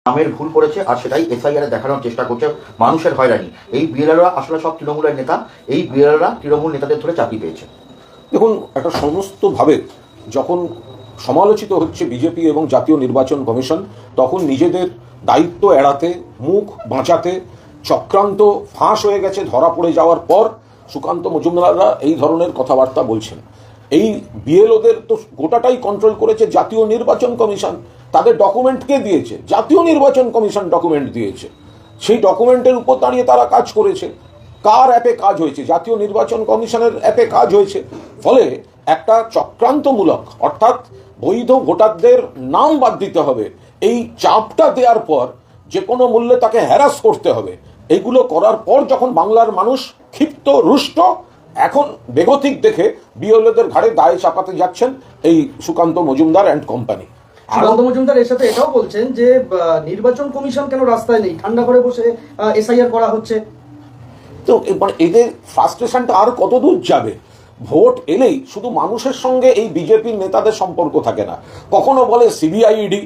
নামের ভুল করেছে আর সেটাই এসআইআর দেখানোর চেষ্টা করছে মানুষের হয়রানি। এই বিএলআররা আসলে সব তৃণমূলের নেতা, এই বিএলআররা তৃণমূল নেতাদের ধরে চাকরি পেয়েছে। দেখুন, একটা সমস্তভাবে যখন সমালোচিত হচ্ছে বিজেপি এবং জাতীয় নির্বাচন কমিশন, তখন নিজেদের দায়িত্ব এড়াতে, মুখ বাঁচাতে চক্রান্ত ফাঁস হয়ে গেছে ধরা পড়ে যাওয়ার পর সুকান্ত মজুমদাররা এই ধরনের কথাবার্তা বলছেন। এই বিএলওদের তো গোটাটাই কন্ট্রোল করেছে জাতীয় নির্বাচন কমিশন। তাদের ডকুমেন্ট কে দিয়েছে? জাতীয় নির্বাচন কমিশন ডকুমেন্ট দিয়েছে। সেই ডকুমেন্টের উপর দাঁড়িয়ে তারা কাজ করেছে। কার অ্যাপে কাজ হয়েছে? জাতীয় নির্বাচন কমিশনের অ্যাপে কাজ হয়েছে। ফলে একটা চক্রান্তমূলক, অর্থাৎ বৈধ ভোটারদের নাম বাদ দিতে হবে, এই চাপটা দেওয়ার পর যে কোনো মূল্যে তাকে হ্যারাস করতে হবে, এইগুলো করার পর যখন বাংলার মানুষ ক্ষিপ্ত, রুষ্ট, এখন বেগতিক দেখে বিএলওদের ঘাড়ে দায় চাপাতে যাচ্ছেন এই সুকান্ত মজুমদার অ্যান্ড কোম্পানি। সুকান্ত মজুমদার এর সাথে এটাও বলছেন যে নির্বাচন কমিশন কেন রাস্তায় নেই, ঠান্ডা করে বসে এসআইআর করা হচ্ছে। তো মানে এদের ফ্রাস্ট্রেশনটা আর কত দূর যাবে? ভোট এলেই শুধু মানুষের সঙ্গে এই বিজেপির নেতাদের সম্পর্ক থাকে না। কখনো বলে সিবিআইডি,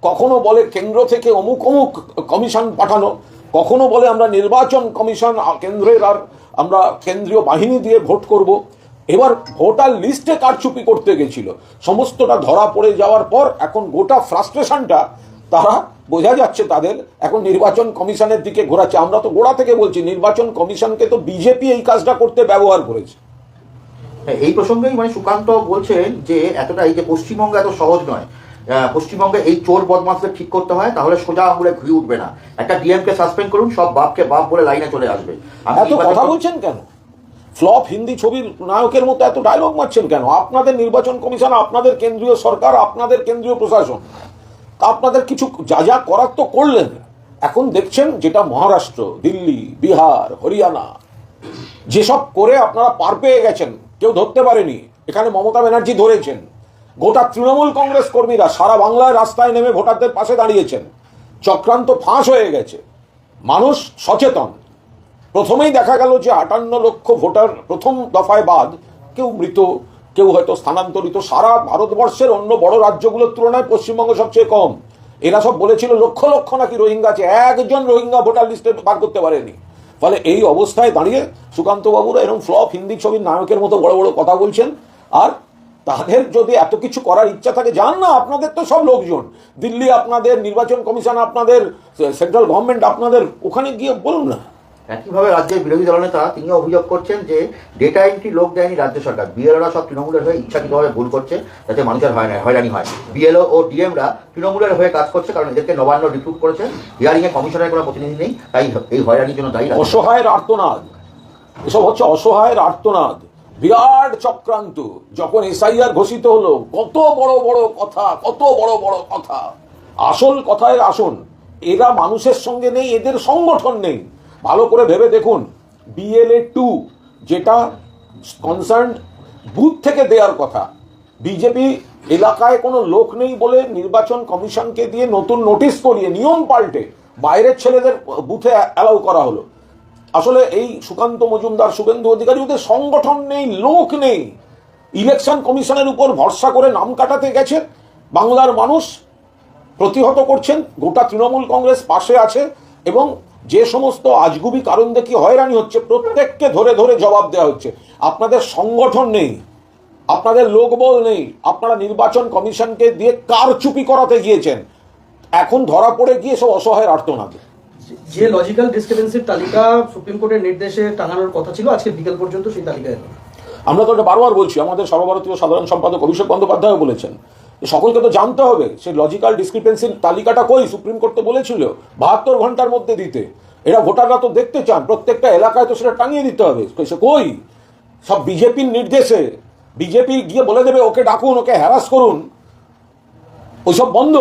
কখনো বলে কেন্দ্র থেকে অমুক অমুক কমিশন পাঠানো, কখনো বলে আমরা নির্বাচন কমিশন কেন্দ্রের আর আমরা কেন্দ্রীয় বাহিনী দিয়ে ভোট করব। এবার ভোটার লিস্টে কারচুপি করতে গেছিল, সমস্তটা ধরা পড়ে যাওয়ার পর এখন গোটা ফ্রাস্ট্রেশনটা তারা বোঝা যাচ্ছে তাদের এখন নির্বাচন কমিশনের দিকে ঘোরাচ্ছে। আমরা তো গোড়া থেকে বলছি নির্বাচন কমিশনকে তো বিজেপি এই কাজটা করতে ব্যবহার করেছে। এই প্রসঙ্গেই সুকান্ত বলছেন যে এতটাই যে পশ্চিমবঙ্গে এত সহজ নয়। পশ্চিমবঙ্গে এই চোর বদমাশদের ঠিক করতে হয়, তাহলে সোজা আঙুলে ঘুরে উঠবে না। একটা ডিএমকে সাসপেন্ড করুন, সব বাপকে বাপ বলে লাইনে চলে আসবে। এত কথা বলছেন কেন? ফ্লপ হিন্দি ছবির নায়কের মতো এত ডায়লগ মারছেন কেন? আপনাদের নির্বাচন কমিশন, আপনাদের কেন্দ্রীয় সরকার, আপনাদের কেন্দ্রীয় প্রশাসন, আপনাদের কিছু যা যা করার তো করলেন। এখন দেখছেন যেটা মহারাষ্ট্র, দিল্লি, বিহার, হরিয়ানা যেসব করে আপনারা পার পেয়ে গেছেন, কেউ ধরতে পারেনি। এখানে মমতা ব্যানার্জি ধরেছেন। গোটা তৃণমূল কংগ্রেস কর্মীরা সারা বাংলায় রাস্তায় নেমে ভোটারদের পাশে দাঁড়িয়েছেন। চক্রান্ত ফাঁস হয়ে গেছে, মানুষ সচেতন। প্রথমেই দেখা গেল যে 58 লক্ষ ভোটার প্রথম দফায় বাদ, কেউ মৃত, কেউ হয়তো স্থানান্তরিত। সারা ভারতবর্ষের অন্য বড় রাজ্যগুলোর তুলনায় পশ্চিমবঙ্গ সবচেয়ে কম। এরা সব বলেছিল লক্ষ লক্ষ নাকি রোহিঙ্গা আছে, একজন রোহিঙ্গা ভোটার লিস্টে বার করতে পারেনি। ফলে এই অবস্থায় দাঁড়িয়ে সুকান্ত বাবুরা এরকম ফ্লপ হিন্দি ছবির নায়কের মতো বড় বড় কথা বলছেন। আর তাদের যদি এত কিছু করার ইচ্ছা থাকে, যান না, আপনাদের তো সব লোকজন, দিল্লি আপনাদের, নির্বাচন কমিশন আপনাদের, সেন্ট্রাল গভর্নমেন্ট আপনাদের, ওখানে গিয়ে বলুন না। একইভাবে রাজ্যের বিরোধী দলনেতা তিনি অভিযোগ করছেন যে ডেটা এন্ট্রি লোক দেয়নি রাজ্য সরকার, বিএলওরা সব তৃণমূলের হয়ে ইচ্ছাকৃতভাবে ভুল করছে যাতে মানুষের হয়রানি হয়। বিএলও ও ডিএমরা তৃণমূলের হয়ে কাজ করছে, কারণ এদেরকে নবান্ন রিক্রুট করেছে। হিয়ারিংয়ে কমিশনের কোনো প্রতিনিধি নেই, তাই এই হয়রানির জন্য দায়ী। অসহায়ের আর্তনাদ, এসব হচ্ছে অসহায়ের আর্তনাদ, বিরাট চক্রান্ত। যখন এসআইআর ঘোষিত হলো, কত বড় বড় কথা, কত বড় বড় কথা। আসল কথায় আসুন, এরা মানুষের সঙ্গে নেই, এদের সংগঠন নেই। ভালো করে ভেবে দেখুন, BLA 2 যেটা কনসার্ন বুথ থেকে দেওয়ার কথা, বিজেপি এলাকায় কোনো লোক নেই বলে নির্বাচন কমিশনকে দিয়ে নতুন নোটিশ করিয়ে নিয়ম পাল্টে বাইরের ছেলেদের বুথে অ্যালাউ করা হলো। আসলে এই সুকান্ত মজুমদার, শুভেন্দু অধিকারী, ওদের সংগঠন নেই, লোক নেই। ইলেকশন কমিশনের উপর ভরসা করে নাম কাটাতে গেছে। বাংলার মানুষ প্রতিহত করছেন, গোটা তৃণমূল কংগ্রেস পাশে আছে, এবং যে সমস্ত আজগুবি কারণ দেখি হয়রানি হচ্ছে, প্রত্যেককে ধরে ধরে জবাব দেওয়া হচ্ছে। আপনাদের সংগঠন নেই, আপনাদের লোকবল নেই, আপনারা নির্বাচন কমিশনকে দিয়ে কারচুপি করাতে গিয়েছেন। এখন ধরা পড়ে গিয়ে সব অসহায়ের আর্তনাদ। যে লজিক্যাল ডিসক্রিপেন্সির তালিকা সুপ্রিম কোর্টের নির্দেশে টাঙানোর কথা ছিল, আজকে বিকেল পর্যন্ত সেই তালিকায়। আমরা তো এটা বারবার বলছি, আমাদের সর্বভারতীয় সাধারণ সম্পাদক অভিষেক বন্দ্যোপাধ্যায় বলেছেন, সকলকে তো জানতে হবে সেই লজিক্যাল ডিসক্রিপেন্সির তালিকাটা কই। সুপ্রিম কোর্ট তো বলেছিল 72 ঘন্টার মধ্যে দিতে। এরা ভোটাররা তো দেখতে চান, প্রত্যেকটা এলাকায় তো সেটা টাঙিয়ে দিতে হবে। কই? সব বিজেপির নির্দেশে। বিজেপি গিয়ে বলে দেবে ওকে ডাকুন, ওকে হ্যারাস করুন, ওইসব বন্ধ।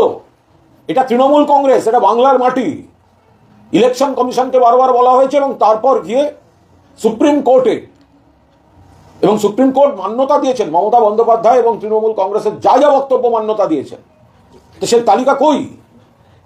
এটা তৃণমূল কংগ্রেস, এটা বাংলার মাটি। ইলেকশন কমিশনকে বারবার বলা হয়েছে, এবং তারপর গিয়ে সুপ্রিম কোর্টে, এবং সুপ্রিম কোর্ট মান্যতা দিয়েছেন মমতা বন্দ্যোপাধ্যায় এবং তৃণমূল কংগ্রেসের যা যা বক্তব্য মান্যতা দিয়েছেন। তো সেই তালিকা কই?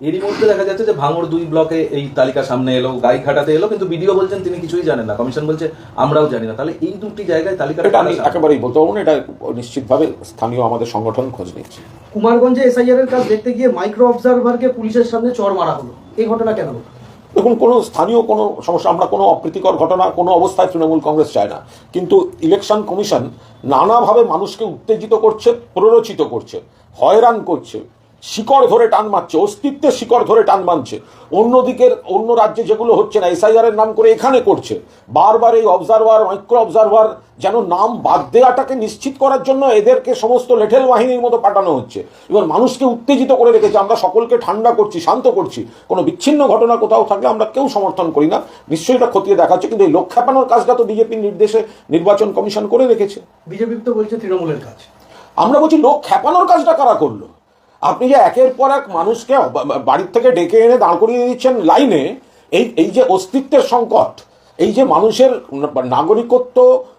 এরই মধ্যে দেখা যাচ্ছে যে ভাঙড় 2 ব্লকে এই তালিকা সামনে এলো, গাইঘাটাতে এলো, কিন্তু বিডিও বলছেন তিনি কিছুই জানেন না, কমিশন বলছে আমরাও জানি না। তাহলে এই দুটি জায়গায় তালিকা এটা আমি একেবারেই বলতে পারবো না, এটা নিশ্চিতভাবে স্থানীয় আমাদের সংগঠন খোঁজ নিচ্ছে। কুমারগঞ্জে এসআইআর এর কাজ দেখতে গিয়ে মাইক্রো অবজারভারকে পুলিশের সামনে চড় মারা হলো, এই ঘটনা কেন হলো? দেখুন, কোনো স্থানীয় কোনো সমস্যা, আমরা কোনো অপ্রীতিকর ঘটনা কোনো অবস্থায় তৃণমূল কংগ্রেস চায় না, কিন্তু ইলেকশন কমিশন নানাভাবে মানুষকে উত্তেজিত করছে, প্ররোচিত করছে, হয়রান করছে, শিকড় ধরে টান মারছে, অস্তিত্বের শিকড় ধরে টান মানছে। অন্যদিকের অন্য রাজ্যে যেগুলো হচ্ছে না, এসআইআর এর নাম করে এখানে করছে। বারবার এই অবজারভার, মাইক্রো অবজারভার যেন নাম বাদ দেওয়াটাকে নিশ্চিত করার জন্য এদেরকে সমস্ত লেঠেল বাহিনীর মতো পাঠানো হচ্ছে। এবার মানুষকে উত্তেজিত করে রেখেছে। আমরা সকলকে ঠান্ডা করছি, শান্ত করছি। কোনো বিচ্ছিন্ন ঘটনা কোথাও থাকলে আমরা কেউ সমর্থন করি না, নিশ্চয়ই এটা খতিয়ে দেখাচ্ছে, কিন্তু এই লোক খেপানোর কাজটা তো বিজেপির নির্দেশে নির্বাচন কমিশন করে রেখেছে। বিজেপি তো বলছে তৃণমূলের কাজ। আমরা বলছি লোক খেপানোর কাজটা কারা করলো? আপনি যে একের পর এক মানুষকে বাড়ির থেকে ডেকে এনে দাঁড় করিয়ে দিচ্ছেন লাইনে, এই যে অস্তিত্বের সংকট, এই যে মানুষের নাগরিকত্ব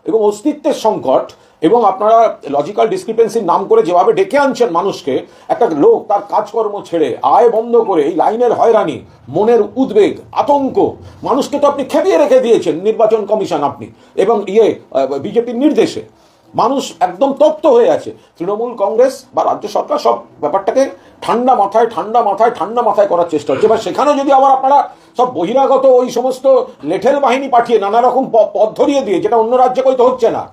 এবং অস্তিত্বের সংকট, এবং আপনারা লজিক্যাল ডিসক্রিপেন্সির নাম করে যেভাবে ডেকে আনছেন মানুষকে, একটা লোক তার কাজকর্ম ছেড়ে আয় বন্ধ করে এই লাইনের হয়রানি, মনের উদ্বেগ, আতঙ্ক, মানুষকে তো আপনি খেপিয়ে রেখে দিয়েছেন নির্বাচন কমিশন আপনি, এবং বিজেপির নির্দেশে মানুষ একদম তপ্ত হয়ে আছে। তৃণমূল কংগ্রেস বা রাজ্য সরকার সব ব্যাপারটাকে ঠান্ডা মাথায় করার চেষ্টা হচ্ছে। এবার সেখানে যদি আবার আপনারা সব বহিরাগত ওই সমস্ত লেঠেল বাহিনী পাঠিয়ে নানা রকম পথ ধরিয়ে দিয়ে, যেটা অন্য রাজ্যে হয়তো হচ্ছে না,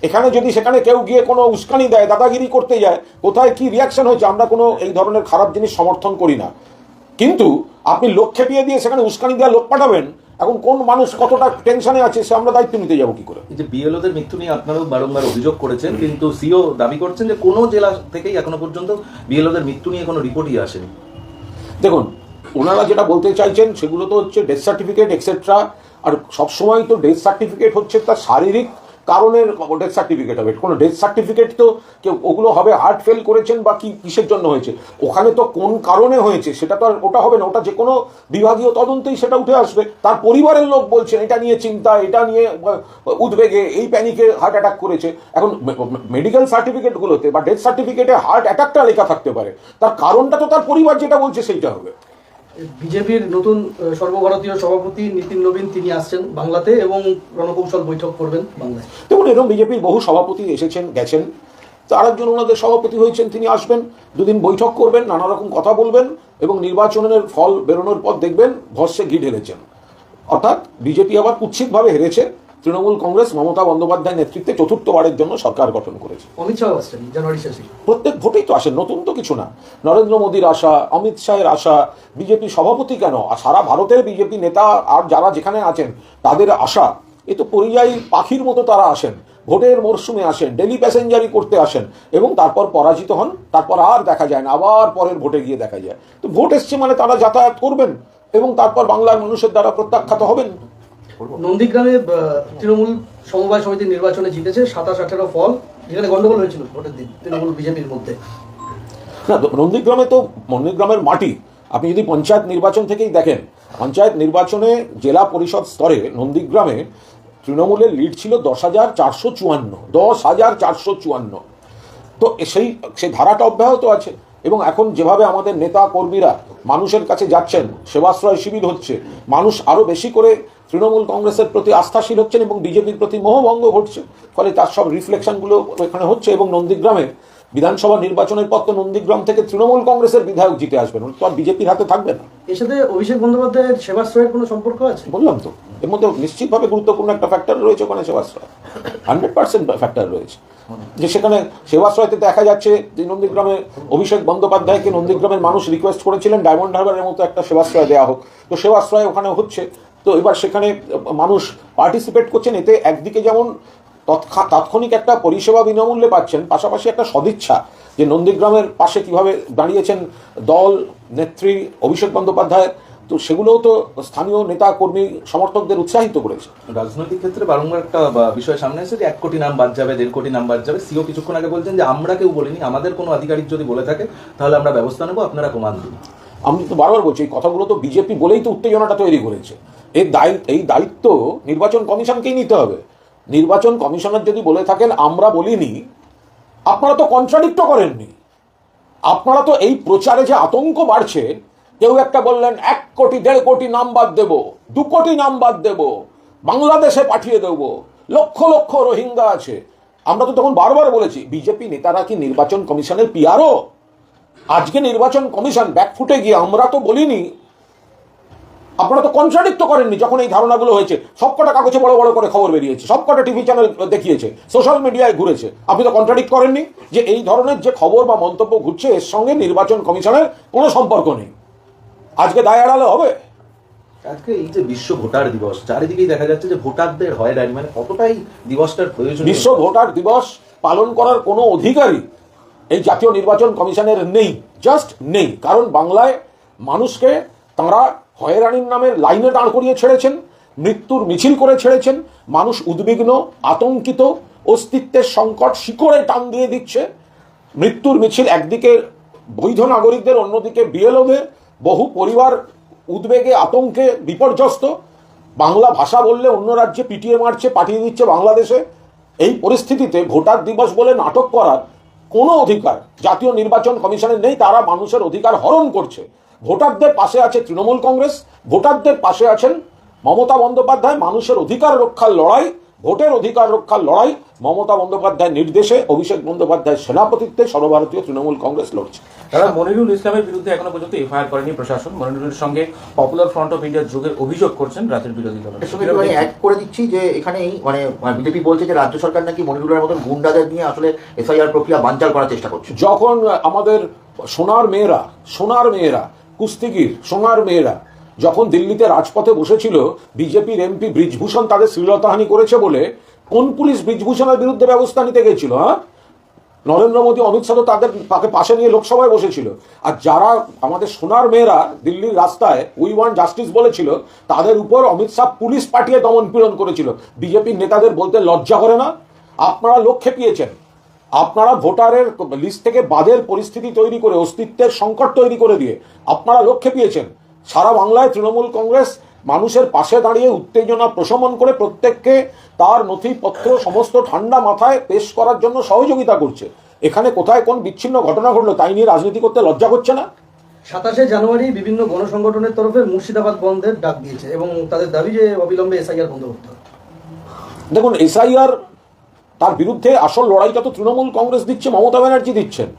এখানে যদি সেখানে কেউ গিয়ে কোনো উস্কানি দেয়, দাদাগিরি করতে যায়, কোথায় কি রিয়াকশন হয়েছে, আমরা কোনো এই ধরনের খারাপ জিনিস সমর্থন করি না, কিন্তু আপনি লোক খেপিয়ে দিয়ে সেখানে উস্কানি দেওয়া লোক পাঠাবেন, এখন কোন মানুষ কতটা টেনশনে আছে সে আমরা দায়িত্ব নিতে যাবো কি করে? এই যে বিএলওদের মৃত্যু নিয়ে আপনারাও বারংবার অভিযোগ করেছেন, কিন্তু সিও দাবি করছেন যে কোনো জেলা থেকেই এখনো পর্যন্ত বিএলওদের মৃত্যু নিয়ে কোনো রিপোর্টই আসেনি। দেখুন, ওনারা যেটা বলতে চাইছেন সেগুলো তো হচ্ছে ডেথ সার্টিফিকেট এক্সেট্রা, আর সবসময় তো ডেথ সার্টিফিকেট হচ্ছে তার শারীরিক কারণের ডেথ সার্টিফিকেট হবে। কোনো ডেথ সার্টিফিকেট তো কেউ ওগুলো হবে হার্ট ফেল করেছেন বা কি কিসের জন্য হয়েছে, ওখানে তো কোন কারণে হয়েছে সেটা তো আর ওটা হবে না, ওটা যে কোনো বিভাগীয় তদন্তেই সেটা উঠে আসবে। তার পরিবারের লোক বলছেন এটা নিয়ে চিন্তা, এটা নিয়ে উদ্বেগে, এই প্যানিকে হার্ট অ্যাটাক করেছে। এখন মেডিকেল সার্টিফিকেটগুলোতে বা ডেথ সার্টিফিকেটে হার্ট অ্যাটাকটা লেখা থাকতে পারে, তার কারণটা তো তার পরিবার যেটা বলছে সেইটা হবে। বিজেপির নতুন সর্বভারতীয় সভাপতি নীতিন নবীন তিনি আসছেন বাংলাতে এবং রণকৌশল বৈঠক করবেন বাংলায়। দেখুন, এরকম বিজেপির বহু সভাপতি এসেছেন গেছেন, তো আরেকজন ওনাদের সভাপতি হয়েছেন, তিনি আসবেন, দুদিন বৈঠক করবেন, নানা রকম কথা বলবেন, এবং নির্বাচনের ফল বেরোনোর পর দেখবেন ভস্যে ঘি ঢেলেছেন। অর্থাৎ বিজেপি আবার কুৎসিতভাবে হেরেছে, তৃণমূল কংগ্রেস মমতা বন্দ্যোপাধ্যায়ের নেতৃত্বে চতুর্থবারের জন্য সরকার গঠন করেছে। অমিত শাহ আসছেন জানুয়ারি শেষে। প্রত্যেক ভোটেই তো আসেন, নতুন তো কিছু না। নরেন্দ্র মোদীর আশা, অমিত শাহের আশা, বিজেপি সভাপতি কেন, আর সারা ভারতের বিজেপি নেতা আর যারা যেখানে আছেন তাদের আশা, এ তো পরিযায়ী পাখির মতো তারা আসেন, ভোটের মরশুমে আসেন, ডেলি প্যাসেঞ্জারি করতে আসেন, এবং তারপর পরাজিত হন, তারপর আর দেখা যায় না, আবার পরের ভোটে গিয়ে দেখা যায়। তো ভোট এসছে মানে তারা যাতায়াত করবেন এবং তারপর বাংলার মানুষের দ্বারা প্রত্যাখ্যাত হবেন। নন্দীগ্রামে তৃণমূল সমবায় সমিতির নির্বাচনে জিতেছে, 27-18 ফল, যেখানে গন্ডগোল হয়েছিল ভোটের দিন তৃণমূল বিজেপির মধ্যে। না, নন্দীগ্রামের মাটি আপনি যদি পঞ্চায়েত নির্বাচন থেকেই দেখেন, পঞ্চায়েত নির্বাচনে জেলা পরিষদ স্তরে নন্দীগ্রামে তৃণমূলের লিড ছিল 10,454। তো সেই ধারাটা অব্যাহত আছে, এবং এখন যেভাবে আমাদের নেতা কর্মীরা মানুষের কাছে যাচ্ছেন, সেবাশ্রয় শিবির হচ্ছে, মানুষ আরো বেশি করে তৃণমূল কংগ্রেসের প্রতি আস্থাশীল হচ্ছেন এবং বিজেপির প্রতি মোহভঙ্গ ঘটছে, ফলে তার সব রিফ্লেকশনগুলো এখানে হচ্ছে। এবং নন্দীগ্রামে বিধানসভা নির্বাচনের পর তো নন্দীগ্রাম থেকে তৃণমূল কংগ্রেসের বিধায়ক জিতে আসবেন, তো আর বিজেপির হাতে থাকবে না। এর সাথে অভিষেক বন্দ্যোপাধ্যায়ের সেবাশ্রয়ের কোনো সম্পর্ক আছে? বললাম তো, এর মধ্যে নিশ্চিতভাবে গুরুত্বপূর্ণ একটা ফ্যাক্টর রয়েছে, ওখানে সেবাশ্রয় 100% ফ্যাক্টর রয়েছে। যে সেখানে সেবাশ্রয়তে দেখা যাচ্ছে যে নন্দীগ্রামে অভিষেক বন্দ্যোপাধ্যায়কে নন্দীগ্রামের মানুষ রিকোয়েস্ট করেছিলেন ডায়মন্ড হারবারের মতো একটা সেবাশ্রয় দেওয়া হোক, তো সেবাশ্রয় ওখানে হচ্ছে। তো এবার সেখানে মানুষ পার্টিসিপেট করছেন, এতে একদিকে যেমন তাৎক্ষণিক একটা পরিষেবা বিনামূল্যে পাচ্ছেন, পাশাপাশি একটা সদিচ্ছা যে নন্দীগ্রামের পাশে কিভাবে দাঁড়িয়েছেন দল নেত্রী অভিষেক বন্দ্যোপাধ্যায়, তো সেগুলোও তো স্থানীয় নেতা কর্মী সমর্থকদের উৎসাহিত করেছে। রাজনৈতিক ক্ষেত্রে বারংবার একটা বিষয় সামনে এসেছে যে 1 কোটি নাম বাদ যাবে, 1.5 কোটি নাম বাদ যাবে। সিও কিছুক্ষণ আগে বলছেন যে আমরা কেউ বলিনি, আমাদের কোনো আধিকারিক যদি বলে থাকে তাহলে আমরা ব্যবস্থা নেবো, আপনারা প্রমাণ দিন। আমি তো বারবার বলছি, এই কথাগুলো তো বিজেপি বলেই তো উত্তেজনাটা তৈরি করেছে। এই দায়িত্ব নির্বাচন কমিশনকেই নিতে হবে। নির্বাচন কমিশনার যদি বলে থাকেন আমরা বলিনি, আপনারা তো কন্ট্রাডিক্ট করেননি। আপনারা তো এই প্রচারে যে আতঙ্ক বাড়ছে, কেউ একটা বললেন 1 কোটি 1.5 কোটি নাম বাদ দেবো, 2 কোটি নাম বাদ দেবো, বাংলাদেশে পাঠিয়ে দেবো, লক্ষ লক্ষ রোহিঙ্গা আছে। আমরা তো তখন বারবার বলেছি বিজেপি নেতারা কি নির্বাচন কমিশনের পিআরও? আজকে নির্বাচন কমিশন ব্যাকফুটে গিয়ে আমরা তো বলিনি, আপনারা তো কন্ট্রাডিক্ট করেননি যখন এই ধারণাগুলো হয়েছে। সবকটা কাগজে বড় বড় করে খবর বেরিয়েছে, সবকটা টিভি চ্যানেল দেখিয়েছে, সোশ্যাল মিডিয়ায় ঘুরেছে। আপনি তো কন্ট্রাডিক্ট করেননি যে এই ধরনের যে খবর বা মন্তব্য ঘুরছে এর সঙ্গে নির্বাচন কমিশনের কোনো সম্পর্ক নেই। আজকে দায় এড়ালে হবে? আজকে এই যে বিশ্ব ভোটার দিবস, চারিদিকেই দেখা যাচ্ছে যে ভোটারদের হয়রানি, মানে কতটাই দিবসটার প্রয়োজন। বিশ্ব ভোটার দিবস পালন করার কোনো অধিকারই এই জাতীয় নির্বাচন কমিশনের নেই, জাস্ট নেই। কারণ বাংলায় মানুষকে তাঁরা হয়রানির নামে লাইনে দাঁড় করিয়ে ছেড়েছেন, মৃত্যুর মিছিল করে ছেড়েছেন। মানুষ উদ্বিগ্ন, আতঙ্কিত, অস্তিত্বের সংকট শিকড়ে টান দিয়ে দিচ্ছে। মৃত্যুর মিছিল একদিকে বৈধ নাগরিকদের, অন্যদিকে বিএলওদের, বহু পরিবার উদ্বেগে আতঙ্কে বিপর্যস্ত। বাংলা ভাষা বললে অন্য রাজ্যে পিটিয়ে মারছে, পাঠিয়ে দিচ্ছে বাংলাদেশে। এই পরিস্থিতিতে ভোটার দিবস বলে নাটক করার কোনো অধিকার জাতীয় নির্বাচন কমিশনের নেই। তারা মানুষের অধিকার হরণ করছে। ভোটারদের পাশে আছে তৃণমূল কংগ্রেস, ভোটারদের পাশে আছেন মমতা বন্দ্যোপাধ্যায়। মানুষের অধিকার রক্ষার লড়াই, ভোটের অধিকার রক্ষার লড়াই মমতা বন্দ্যোপাধ্যায়ের নির্দেশে, অভিষেক বন্দ্যোপাধ্যায়ের সভাপতিত্বে সর্বভারতীয় তৃণমূল কংগ্রেস লড়ছে। তারা মনিরুল ইসলামের বিরুদ্ধে এখনো পর্যন্ত এফআইআর করেনি প্রশাসন। মনিরুলের সঙ্গে পপুলার ফ্রন্ট অফ ইন্ডিয়ার যোগের অভিযোগ করছেন রাজ্যের বিরোধী দল। এর সঙ্গে আমি অ্যাড করে দিচ্ছি যে এখানেই বিজেপি বলছে যে রাজ্য সরকার নাকি মনিরুলের মতন গুন্ডাদের নিয়ে আসলে এসআইআর প্রক্রিয়া বানচাল করার চেষ্টা করছে। যখন আমাদের সোনার মেয়েরা কুস্তিগির সোনার মেয়েরা যখন দিল্লিতে রাজপথে বসেছিল, বিজেপির এমপি ব্রিজভূষণ তাদের শ্লীলতাহানি করেছে বলে কোন পুলিশ ব্রিজভূষণের বিরুদ্ধে ব্যবস্থা নিতে গেছিল? নরেন্দ্র মোদী, অমিত শাহ তাদের তাকে পাশে নিয়ে লোকসভায় বসেছিল। আর যারা আমাদের সোনার মেয়েরা দিল্লির রাস্তায় উই ওয়ান্ট জাস্টিস বলেছিল, তাদের উপর অমিত শাহ পুলিশ পাঠিয়ে দমন পীড়ন করেছিল। বিজেপির নেতাদের বলতে লজ্জা করে না? আপনারা লোক খেপিয়েছেন, আপনারা ভোটারের লিস্ট থেকে বাদের পরিস্থিতি তৈরি করে, অস্তিত্বের সংকট তৈরি করে দিয়ে আপনারা লোক খেপিয়েছেন। সারা বাংলায় তৃণমূল কংগ্রেস মানুষের পাশে দাঁড়িয়ে উত্তেজনা প্রশমন করে প্রত্যেককে তার নথিপত্র সমস্ত ঠান্ডা মাথায় পেশ করার জন্য সহযোগিতা করছে। এখানে কোথায় কোন বিচ্ছিন্ন ঘটনা ঘটলো তাই নিয়ে রাজনীতি করতে লজ্জা করছে না? 27শে জানুয়ারি বিভিন্ন গণসংগঠনের তরফে মুর্শিদাবাদ বন্ধের ডাক দিয়েছে এবং তাদের দাবি যে অবিলম্বে এসআইআর বন্ধ করতে হবে। দেখুন, এসআইআর তার বিরুদ্ধে আসল লড়াইটা তো তৃণমূল কংগ্রেস দিচ্ছে, মমতা ব্যানার্জি দিচ্ছেন।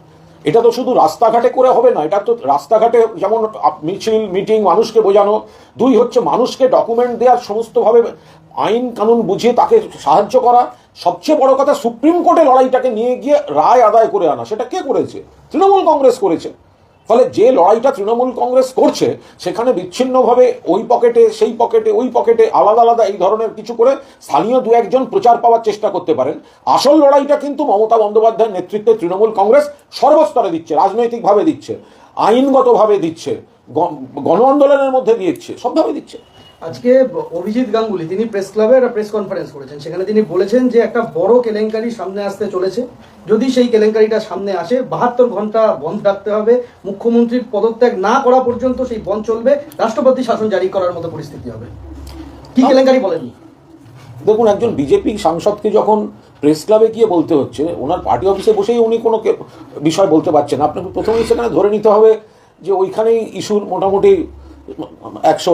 এটা তো শুধু রাস্তাঘাটে করে হবে না, এটা তো রাস্তাঘাটে যেমন মিছিল মিটিং মানুষকে বোঝানো, দুই হচ্ছে মানুষকে ডকুমেন্ট দেওয়ার সমস্তভাবে আইন কানুন বুঝিয়ে তাকে সাহায্য করা, সবচেয়ে বড় কথা সুপ্রিম কোর্টে লড়াইটাকে নিয়ে গিয়ে রায় আদায় করে আনা। সেটা কে করেছে? তৃণমূল কংগ্রেস করেছে। ফলে যে লড়াইটা তৃণমূল কংগ্রেস করছে সেখানে বিচ্ছিন্নভাবে ওই পকেটে সেই পকেটে ওই পকেটে আলাদা আলাদা এই ধরনের কিছু করে স্থানীয় দু একজন প্রচার পাওয়ার চেষ্টা করতে পারেন। আসল লড়াইটা কিন্তু মমতা বন্দ্যোপাধ্যায়ের নেতৃত্বে তৃণমূল কংগ্রেস সর্বস্তরে দিচ্ছে, রাজনৈতিকভাবে দিচ্ছে, আইনগতভাবে দিচ্ছে, গণ আন্দোলনের মধ্যে দিচ্ছে, সবভাবে দিচ্ছে। আজকে অভিজিৎ গাঙ্গুলি তিনি প্রেস ক্লাবে একটা প্রেস কনফারেন্স করেছেন, সেখানে তিনি বলেছেন যে একটা বড় কেলেঙ্কারি সামনে আসতে চলেছে। যদি সেই কেলেঙ্কারিটা সামনে আসে 72 ঘন্টা বন্ধ রাখতে হবে, মুখ্যমন্ত্রীর পদত্যাগ না করা পর্যন্ত সেই বন্ধ চলবে, রাষ্ট্রপতি শাসন জারি করার মতো পরিস্থিতি হবে। কি কেলেঙ্কারি বলেননি? দেখুন, একজন বিজেপি সাংসদকে যখন প্রেস ক্লাবে গিয়ে বলতে হচ্ছে, ওনার পার্টি অফিসে বসেই উনি কোনো বিষয় বলতে পারছেন না, আপনাকে প্রথমেই সেখানে ধরে নিতে হবে যে ওইখানেই ইস্যুর মোটামুটি 100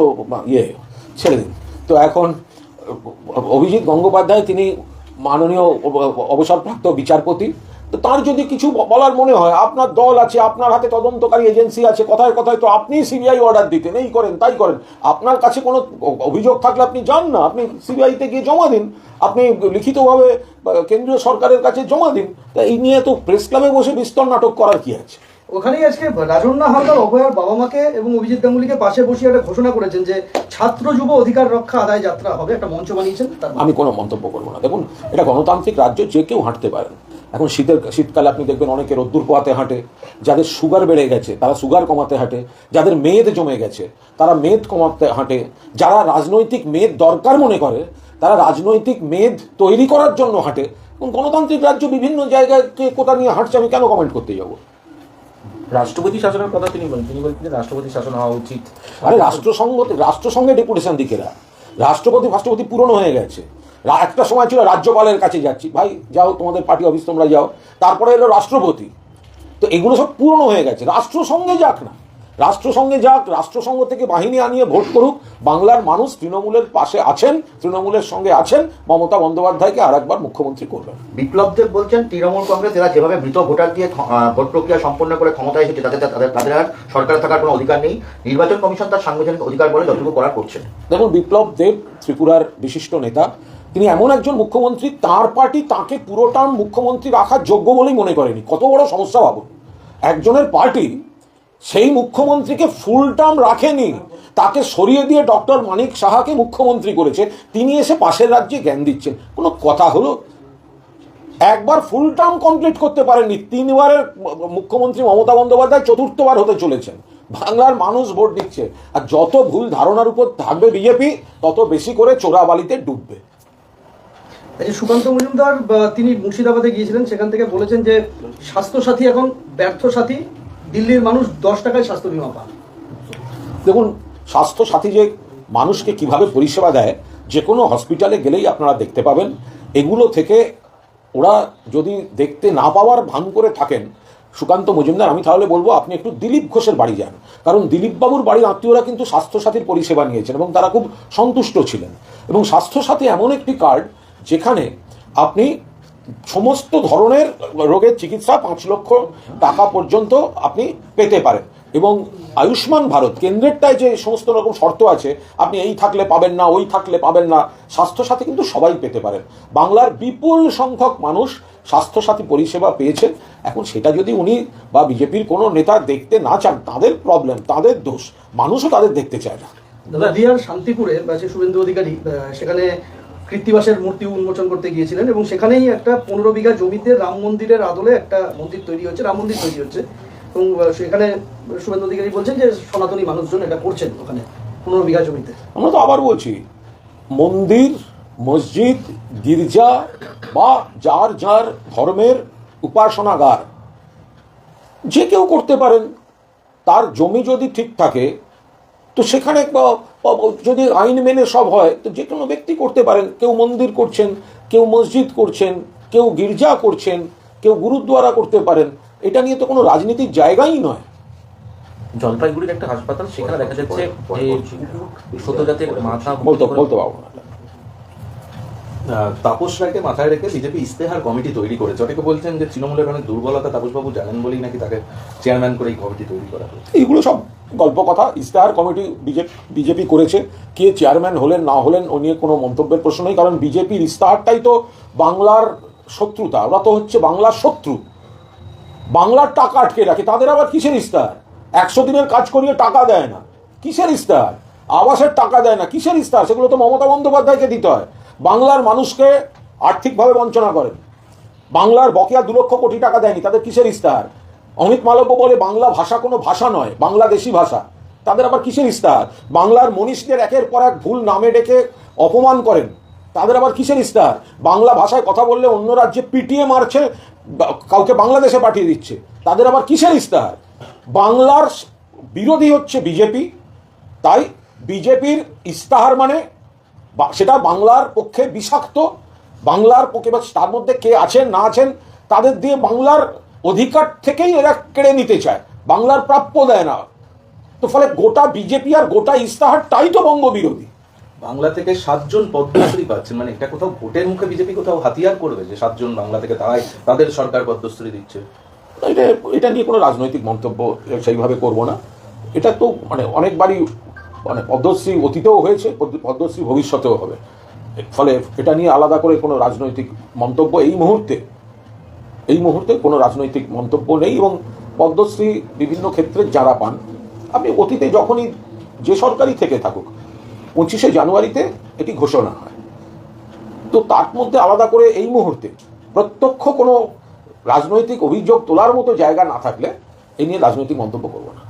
ছেড়ে দিন। তো এখন অভিজিৎ গঙ্গোপাধ্যায় তিনি মাননীয় অবসরপ্রাপ্ত বিচারপতি, তো তার যদি কিছু বলার মনে হয়, আপনার দল আছে, আপনার হাতে তদন্তকারী এজেন্সি আছে, কথায় কথায় তো আপনি সিবিআই অর্ডার দিতেন, এই করেন তাই করেন। আপনার কাছে কোনো অভিযোগ থাকলে আপনি যান না, আপনি সিবিআইতে গিয়ে জমা দিন, আপনি লিখিতভাবে কেন্দ্রীয় সরকারের কাছে জমা দিন। তা এই নিয়ে তো প্রেস ক্লাবে বসে বিস্তর নাটক করার কি আছে? ওখানেই আজকে রাজন্না হালদার অভয়ার বাবা মাকে এবং অভিজিৎ গাঙ্গুলিকে পাশে বসিয়ে একটা ঘোষণা করেছেন যে ছাত্র যুব অধিকার রক্ষা আদায় যাত্রা হবে, একটা মঞ্চ বানিয়েছেন। আমি কোনো মন্তব্য করবো না। দেখুন, এটা গণতান্ত্রিক রাজ্য, যে কেউ হাঁটতে পারেন। এখন শীতকালে আপনি দেখবেন অনেকে রোদ্দুর পোয়াতে হাঁটে, যাদের সুগার বেড়ে গেছে তারা সুগার কমাতে হাঁটে, যাদের মেদ জমে গেছে তারা মেদ কমাতে হাঁটে, যারা রাজনৈতিক মেদ দরকার মনে করে তারা রাজনৈতিক মেদ তৈরি করার জন্য হাঁটে। গণতান্ত্রিক রাজ্য বিভিন্ন জায়গায় কে কোথা নিয়ে হাঁটছে আমি কেন কমেন্ট করতে যাবো? রাষ্ট্রপতি শাসনের কথা তিনি বলছেন যে রাষ্ট্রপতি শাসন হওয়া উচিত। আরে রাষ্ট্রসংঘে ডেপুটেশন দিকেরা, রাষ্ট্রপতি পুরনো হয়ে গেছে। একটা সময় ছিল রাজ্যপালের কাছে যাচ্ছি, ভাই যাও তোমাদের পার্টি অফিস তোমরা যাও, তারপরে এলো রাষ্ট্রপতি। তো এগুলো সব পুরনো হয়ে গেছে, রাষ্ট্রসংঘে যাক না। রাষ্ট্রসংঘে যাক, রাষ্ট্রসংঘ থেকে বাহিনী আনিয়ে ভোট করুক, বাংলার মানুষ তৃণমূলের পাশে আছেন, তৃণমূলের সঙ্গে আছেন, মমতা বন্দ্যোপাধ্যায়কে আর একবার মুখ্যমন্ত্রী করবেন। বিপ্লব দেব বলছেন তৃণমূল কংগ্রেস এরা যেভাবে মৃত ভোটার দিয়ে ভোট প্রক্রিয়া সম্পন্ন করে ক্ষমতায় এসেছে তাদের আর সরকারে থাকার কোনো অধিকার নেই, নির্বাচন কমিশন তার সাংবিধানিক অধিকার বলে যতটুকু করার করছেন। দেখুন, বিপ্লব দেব ত্রিপুরার বিশিষ্ট নেতা, তিনি এমন একজন মুখ্যমন্ত্রী, তার পার্টি তাকে পুরো টার্ম মুখ্যমন্ত্রী রাখার যোগ্য বলেই মনে করেনি। কত বড় সমস্যা ভাবুন, একজনের পার্টি সেই মুখ্যমন্ত্রীকে ফুল টার্ম রাখেনি, তাকে সরিয়ে দিয়ে ডক্টর মানিক সাহাকে মুখ্যমন্ত্রী করেছে, তিনি এসে পাশের রাজ্যে জ্ঞান দিচ্ছেন। কোনো কথা হলো? একবার ফুল টার্ম কমপ্লিট করতে পারেননি, 3 বারের মুখ্যমন্ত্রী মমতা বন্দ্যোপাধ্যায় 4র্থবার হতে চলেছেন। বাংলার মানুষ ভোট দিচ্ছে, আর যত ভুল ধারণার উপর থাকবে বিজেপি, তত বেশি করে চোরাবালিতে ডুববে। এই যে সুকান্ত মজুমদার তিনি মুর্শিদাবাদে গিয়েছিলেন, সেখান থেকে বলেছেন যে স্বাস্থ্যসাথী এখন ব্যর্থ সাথী, দিল্লির মানুষ 10 টাকায় স্বাস্থ্য বীমা পান। দেখুন, স্বাস্থ্য সাথী যে মানুষকে কিভাবে পরিষেবা দেয়, যে কোনো হসপিটালে গেলেই আপনারা দেখতে পাবেন। এগুলো থেকে ওরা যদি দেখতে না পাওয়ার ভান করে থাকেন সুকান্ত মজুমদার, আমি তাহলে বলবো আপনি একটু দিলীপ ঘোষের বাড়ি যান, কারণ দিলীপ বাবুর বাড়ির আত্মীয়রা কিন্তু স্বাস্থ্যসাথীর পরিষেবা নিয়েছেন এবং তারা খুব সন্তুষ্ট ছিলেন। এবং স্বাস্থ্যসাথী এমন একটি কার্ড যেখানে আপনি সমস্ত ধরনের রোগের চিকিৎসা 5 লক্ষ টাকা পর্যন্ত আপনি পেতে পারেন। এবং আয়ুষ্মান ভারত কেন্দ্রেরটায় যে সমস্ত রকম শর্ত আছে, আপনি এই থাকলে পাবেন না, ওই থাকলে পাবেন না, স্বাস্থ্যসাথী কিন্তু সবাই পেতে পারেন। বাংলার বিপুল সংখ্যক মানুষ স্বাস্থ্যসাথী পরিষেবা পেয়েছেন। এখন সেটা যদি উনি বা বিজেপির কোনো নেতা দেখতে না চান, তাদের প্রবলেম, তাদের দোষ, মানুষও তাদের দেখতে চায় না। নদিয়ার শান্তিপুরে শুভেন্দু অধিকারী সেখানে কৃত্তিবাসের মূর্তি উন্মোচন করতে গিয়েছিলেন এবং সেখানেই একটা 15 বিঘা জমিতে রাম মন্দিরের আদলে একটা মন্দির তৈরি হচ্ছে, রাম মন্দির তৈরি হচ্ছে। এবং সেখানে শুভেন্দু অধিকারী বলছেন যে সনাতনী মানুষজন এটা করছেন ওখানে 15 বিঘা জমিতে। আমরা তো আবার বলছি, মন্দির, মসজিদ, গির্জা বা যার যার ধর্মের উপাসনাগার যে কেউ করতে পারেন। তার জমি যদি ঠিক থাকে তো সেখানে যদি আইন মেনে সব হয় তো যে কোনো ব্যক্তি করতে পারেন। কেউ মন্দির করছেন, কেউ মসজিদ করছেন, কেউ গির্জা করছেন, কেউ গুরুদ্বারা করতে পারেন। এটা নিয়ে তো কোনো রাজনীতির জায়গাই নয়। জলপাইগুড়ির একটা হাসপাতাল, সেখানে দেখা যাচ্ছে সদ্যজাতের মাথা বলতে পারবো না। তাপস রায়কে মাথায় রেখে বিজেপি ইস্তেহার কমিটি তৈরি করেছে। অনেকে বলছেন যে তৃণমূলের অনেক দুর্বলতা তাপসবাবু জানেন বলেই নাকি তাকে চেয়ারম্যান করে এই কমিটি তৈরি করা হয়েছে। এইগুলো সব গল্প কথা। ইস্তেহার কমিটি বিজেপি করেছে, কে চেয়ারম্যান হলেন না হলেন ও নিয়ে কোনো মন্তব্যের প্রশ্ন নেই, কারণ বিজেপির ইস্তেহারটাই তো বাংলার শত্রুতা। ওরা তো হচ্ছে বাংলার শত্রু, বাংলার টাকা আটকে রাখে। তাদের আবার কিসের ইস্তেহার? 100 দিনের কাজ করিয়ে টাকা দেয় না, কিসের ইস্তেহার? আবাসের টাকা দেয় না, কিসের ইস্তেহার? সেগুলো তো মমতা বন্দ্যোপাধ্যায়কে দিতে হয়। বাংলার মানুষকে আর্থিকভাবে বঞ্চনা করেন, বাংলার বকেয়া 2 লক্ষ কোটি টাকা দেয়নি, তাদের কিসের ইস্তেহার? অমিত মালব্য বলে বাংলা ভাষা কোনো ভাষা নয়, বাংলাদেশি ভাষা, তাদের আবার কিসের ইস্তেহার? বাংলার মনীষীদের একের পর এক ভুল নামে ডেকে অপমান করেন, তাদের আবার কিসের ইস্তেহার? বাংলা ভাষায় কথা বললে অন্য রাজ্যে পিটিয়ে মারছে, কাউকে বাংলাদেশে পাঠিয়ে দিচ্ছে, তাদের আবার কিসের ইস্তেহার? বাংলার বিরোধী হচ্ছে বিজেপি, তাই বিজেপির ইস্তেহার মানে সেটা বাংলার পক্ষে বিষাক্ত। বাংলার পক্ষে তার মধ্যে কে আছেন না আছেন তাদের দিয়ে বাংলার অধিকার থেকেই এরা কেড়ে নিতে চায়, বাংলার প্রাপ্য দেয় না। তো ফলে গোটা বিজেপি আর গোটা ইস্তেহারটাই তো বঙ্গ বিরোধী। বাংলা থেকে 7 জন পদ্মশ্রী পাচ্ছেন, মানে এটা কোথাও ভোটের মুখে বিজেপি কোথাও হাতিয়ার করবে যে 7 জন বাংলা থেকে তাদের সরকার পদ্মশ্রী দিচ্ছে? এটা নিয়ে কোনো রাজনৈতিক মন্তব্য সেইভাবে করব না। এটা তো মানে অনেকবারই পদ্মশ্রী অতীতেও হয়েছে, পদ্মশ্রী ভবিষ্যতেও হবে। ফলে এটা নিয়ে আলাদা করে কোনো রাজনৈতিক মন্তব্য এই মুহূর্তে কোনো রাজনৈতিক মন্তব্য নেই। এবং পদ্মশ্রী বিভিন্ন ক্ষেত্রে যারা পান, আপনি অতীতে যখনই যে সরকারই থেকে থাকুক 25শে জানুয়ারিতে এটি ঘোষণা হয়, তো তার মধ্যে আলাদা করে এই মুহূর্তে প্রত্যক্ষ কোনো রাজনৈতিক অভিযোগ তোলার মতো জায়গা না থাকলে এই নিয়ে রাজনৈতিক মন্তব্য করবো না।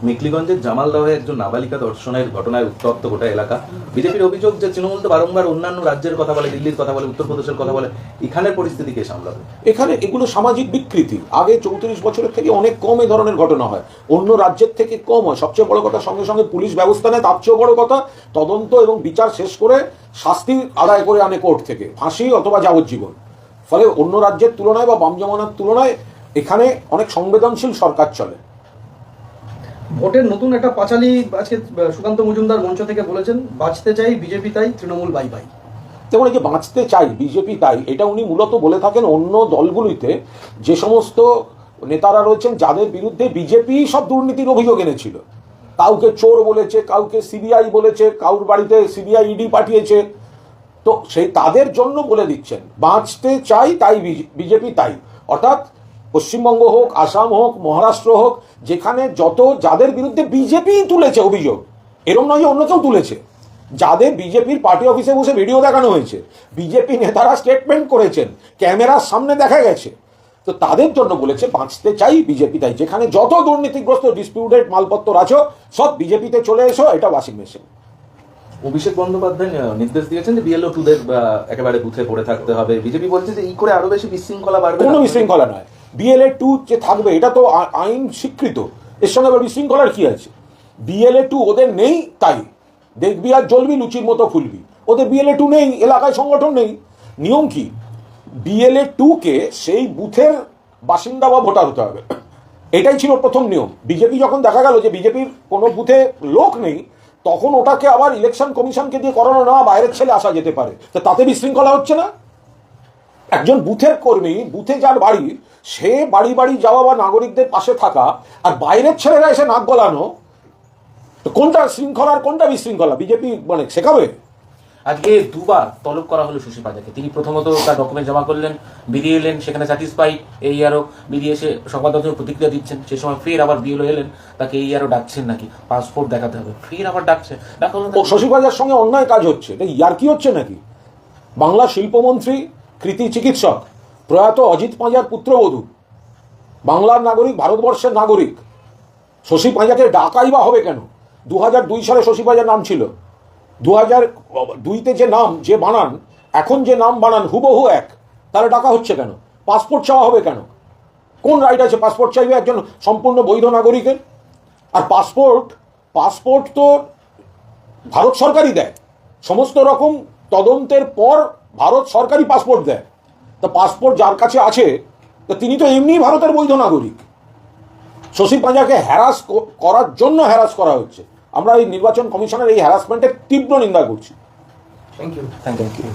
মেকলিগঞ্জের জামালদহে একজন নাবালিকা ধর্ষণের ঘটনায় উত্তপ্ত গোটা এলাকা। বিজেপির অভিযোগ যে তৃণমূল তো বারংবার অন্যান্য রাজ্যের কথা বলে, দিল্লির কথা বলে, উত্তরপ্রদেশের কথা বলে, এখানের পরিস্থিতি কে সামলাবে? এখানে এগুলো সামাজিক বিকৃতি। আগে 34 বছরের থেকে অনেক কম এই ধরনের ঘটনা হয়, অন্য রাজ্যের থেকে কম হয়। সবচেয়ে বড় কথা, সঙ্গে সঙ্গে পুলিশ ব্যবস্থা নেয়। তার চেয়েও বড় কথা, তদন্ত এবং বিচার শেষ করে শাস্তি আদায় করে আনে কোর্ট থেকে, ফাঁসি অথবা যাবজ্জীবন। ফলে অন্য রাজ্যের তুলনায় বা বাম জমানার তুলনায় এখানে অনেক সংবেদনশীল সরকার চলে। ভোটের নতুন একটা পাঁচালী আজকে সুকান্ত মজুমদার মঞ্চ থেকে বলেছেন, বাঁচতে চাই বিজেপি তাই, তৃণমূল বাই বাই। দেখুন, এই যে বাঁচতে চাই বিজেপি তাই, এটা উনি মূলত বলে থাকেন অন্য দলগুলিতে যে সমস্ত নেতারা রয়েছেন যাদের বিরুদ্ধে বিজেপি সব দুর্নীতির অভিযোগ এনেছিল। কাউকে চোর বলেছে, কাউকে সিবিআই বলেছে, কারুর বাড়িতে সিবিআই ইডি পাঠিয়েছে। তো সেই তাদের জন্য বলে দিচ্ছেন বাঁচতে চাই তাই বিজেপি তাই, অর্থাৎ পশ্চিমবঙ্গ হোক, আসাম হোক, মহারাষ্ট্র হোক, যেখানে যত যাদের বিরুদ্ধে বিজেপি তুলেছে অভিযোগ, এরম নয় যে অন্য কেউ তুলেছে, যাদের বিজেপির পার্টি অফিসে বসে ভিডিও দেখানো হয়েছে, বিজেপি নেতারা স্টেটমেন্ট করেছেন, ক্যামেরার সামনে দেখা গেছে, তো তাদের জন্য বলেছে বাঁচতে চাই বিজেপি তাই। যেখানে যত দুর্নীতিগ্রস্ত ডিসপিউটেড মালপত্র আছো সব বিজেপিতে চলে এসো, এটা ওয়াশিং মেশিন। অভিষেক বন্দ্যোপাধ্যায় নির্দেশ দিয়েছেন যে বিএলও 2দের একেবারে বুথে পড়ে থাকতে হবে। বিজেপি বলছে যে এই করে আরো বেশি বিশৃঙ্খলা বাড়বে। কোনো বিশৃঙ্খলা নয়, বিএলএ 2 যে থাকবে এটা তো আইন স্বীকৃত, এর সঙ্গে আবার বিশৃঙ্খলার কি আছে? বিএলএ 2 ওদের নেই, তাই দেখবি আর জ্বলবি, লুচির মতো ফুলবি। ওদের বিএলএ 2 নেই, এলাকায় সংগঠন নেই। নিয়ম কি? বিএলএ 2-কে সেই বুথের বাসিন্দা বা ভোটার হতে হবে, এটাই ছিল প্রথম নিয়ম। বিজেপি যখন দেখা গেল যে বিজেপির কোনো বুথে লোক নেই, তখন ওটাকে আবার ইলেকশন কমিশনকে দিয়ে করানো না, বাইরের ছেলে আসা যেতে পারে। তো তাতে বিশৃঙ্খলা হচ্ছে না? একজন বুথের কর্মী, বুথে যার বাড়ি, সে বাড়ি বাড়ি যাওয়া বা নাগরিকদের পাশে থাকা, আর বাইরের ছেলেরা এসে নাক গলানো, তো কোনটা শৃঙ্খলা আর কোনটা বিশৃঙ্খলা বিজেপি মানে শেখাবে? আজকে দুবার তলব করা হলো শশী পাজাকে। তিনি প্রথমত তার ডকুমেন্ট জমা করলেন, বেরিয়ে এলেন, সেখানে স্যাটিসফাইড, এই আরও বেরিয়ে এসে সংবাদদাতাকে প্রতিক্রিয়া দিচ্ছেন। সে সময় ফের আবার বিএলও এলেন, তাকে এই আরও ডাকছেন নাকি পাসপোর্ট দেখাতে হবে, ফের আবার ডাকছে। শশী পাজার সঙ্গে অন্যায় কাজ হচ্ছে, এটা ইয়ার্কি হচ্ছে নাকি? বাংলা শিল্পমন্ত্রী, কৃতি চিকিৎসক, প্রয়াত অজিত পাঁজার পুত্রবধূ, বাংলার নাগরিক, ভারতবর্ষের নাগরিক, শশী পাঁজাকে ডাকাই বা হবে কেন? 2002 সালে শশী পাঁজার নাম ছিল, 2002-তে যে নাম যে বানান, এখন যে নাম বানান হুবহু এক, তাহলে ডাকা হচ্ছে কেন? পাসপোর্ট চাওয়া হবে কেন? কোন রাইট আছে পাসপোর্ট চাইবে একজন সম্পূর্ণ বৈধ নাগরিকের? আর পাসপোর্ট তো ভারত সরকারই দেয়, সমস্ত রকম তদন্তের পর ভারত সরকারই পাসপোর্ট দেয়। তা পাসপোর্ট যার কাছে আছে, তা তিনি তো এমনি ভারতের বৈধ নাগরিক। শশী পাঁজাকে হ্যারাস করার জন্য হ্যারাস করা হচ্ছে। আমরা এই নির্বাচন কমিশনের এই হ্যারাসমেন্টের তীব্র নিন্দা করছি। Thank you. Thank you.